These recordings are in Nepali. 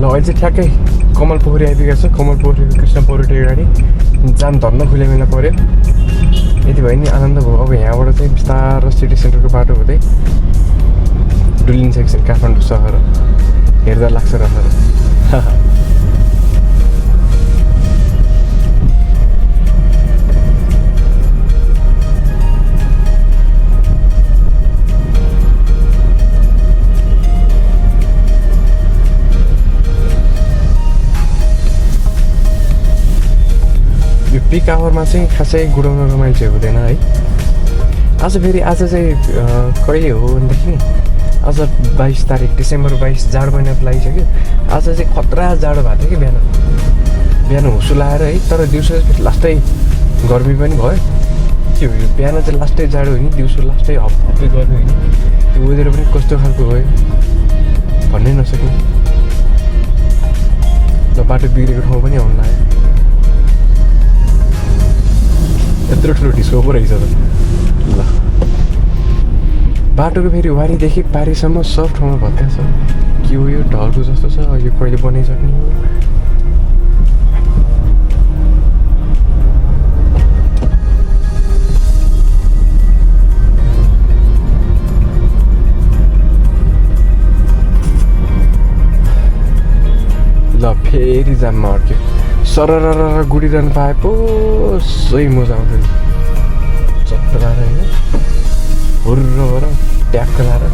अहिले चाहिँ ठ्याक्कै कमल पोखरी आइपुगेको छ कमल पोखरीको कृष्ण पौडेलको गाडी जाम धन्न खुले मेला पऱ्यो यति भयो नि आनन्द भयो अब यहाँबाट चाहिँ बिस्तारो सिटी सेन्टरको बाटो हुँदै डुलिन्छ एकछिन काठमाडौँ सहर हेर्दा लाग्छ र पिक आवरमा चाहिँ खासै गुडाउनको मान्छे हुँदैन है आज चाहिँ कहिले हो भनेदेखि आज 22 तारिक डिसेम्बर 22 जाडो महिना लागिसक्यो आज चाहिँ खतरा जाडो भएको थियो कि बिहान हुसु लाएर है तर दिउँसो लास्टै गर्मी पनि भयो के हो बिहान चाहिँ लास्टै जाडो हो नि दिउँसो लास्टै हप्पै गर्मी हो नि त्यो वेदर पनि कस्तो खालको भयो भन्नै नसक्ने ल बाटो बिग्रेको ठाउँ पनि आउनु लाग्यो यत्रो ठुलो ढिस्को पो रहेछ त ल बाटोको फेरि वारीदेखि पारीसम्म सब ठाउँमा भत्का छ के हो यो ढलको जस्तो छ यो कहिले बनाइसक्ने हो ल फेरि जाममा अड्क्यो सरर गुडिरहनु पाए पो सही मजा आउँथ्यो नि चट्ट लाएर होइन हुर्र भएर ट्याक्क लाएर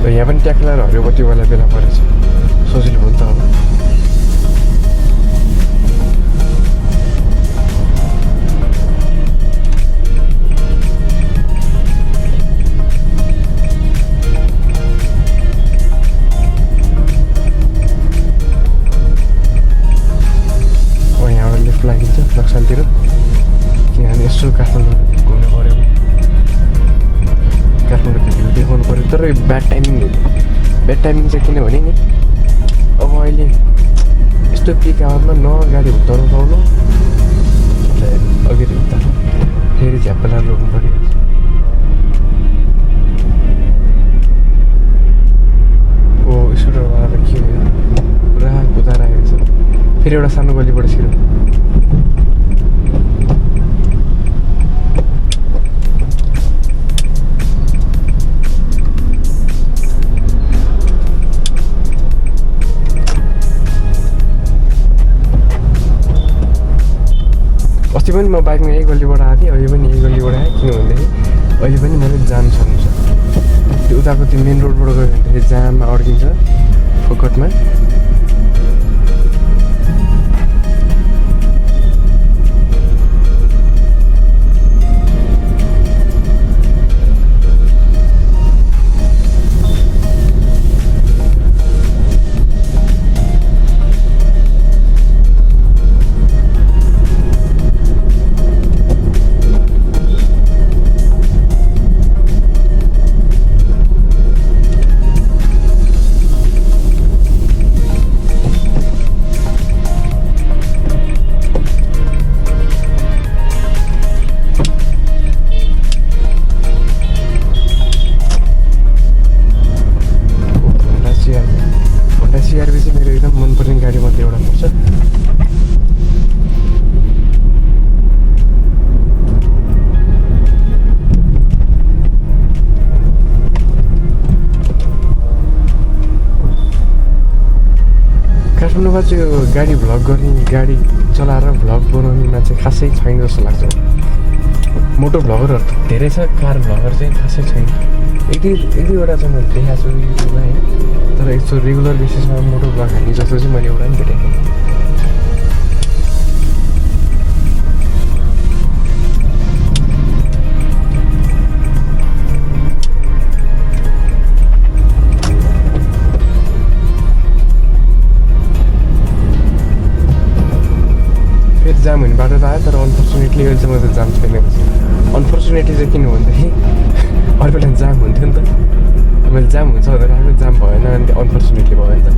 यहाँ पनि ट्याक्लार हरियोपट्टि वाला बेला परेछ सजिलो भयो नि त अब यहाँबाट लिफ्ट लागिन्छ नक्सालतिर किनभने यसो काठमाडौँ घुम्नु पऱ्यो काठमाडौँको भ्यू देखाउनु पऱ्यो तर ब्याड टाइमिङ चाहिँ किनभने नि अब अहिले यस्तो पिक आवरमा न गाडी हुत्ताउनु पाउनु अगाडि हुत्ता फेरि झ्याप्पलाएर रोक्नु पऱ्यो ओ स्कुटरवाला त के हो पुरा कुदाएर आएको छ फेरि एउटा सानो गलीबाट छिरो अस्ति पनि म बाइकमा यही गल्लीबाट आएको थिएँ अहिले पनि यही गल्लीबाट आएँ किनभनेदेखि अहिले पनि मैले जाम छर्नु छ त्यो उताको त्यो मेन रोडबाट गयो भनेदेखि जाममा अड्किन्छ फोकटमा काठमाडौँमा चाहिँ यो गाडी भ्लग गर्ने गाडी चलाएर भ्लग बनाउने मान्छे खासै छैन जस्तो लाग्छ मोटो भ्लगरहरू धेरै छ कार भ्लगर चाहिँ खासै छैन एक दुईवटा चाहिँ मैले देखाएको छु युट्युबमा होइन तर यस्तो रेगुलर बेसिसमा मोटो भ्लग हाल्ने जस्तो चाहिँ मैले एउटा पनि भेटेको थिएँ जाम हुने बाटो त आयो तर अनफर्चुनेटली अहिलेसम्म त जाम छैन। अनफर्चुनेटली चाहिँ किन भन्दाखेरि अरू बेला जाम हुन्थ्यो नि त, मैले जाम हुन्छ भनेर आएको, जाम भएन अनि अनफर्चुनेटली भयो नि त।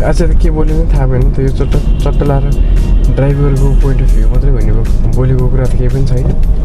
आज त के बोल्यो पनि थाहा भएन त, यो चट्ट लाएर ड्राइभरको पोइन्ट अफ भ्यू मात्रै भनेको, बोलेको कुरा त केही पनि छैन।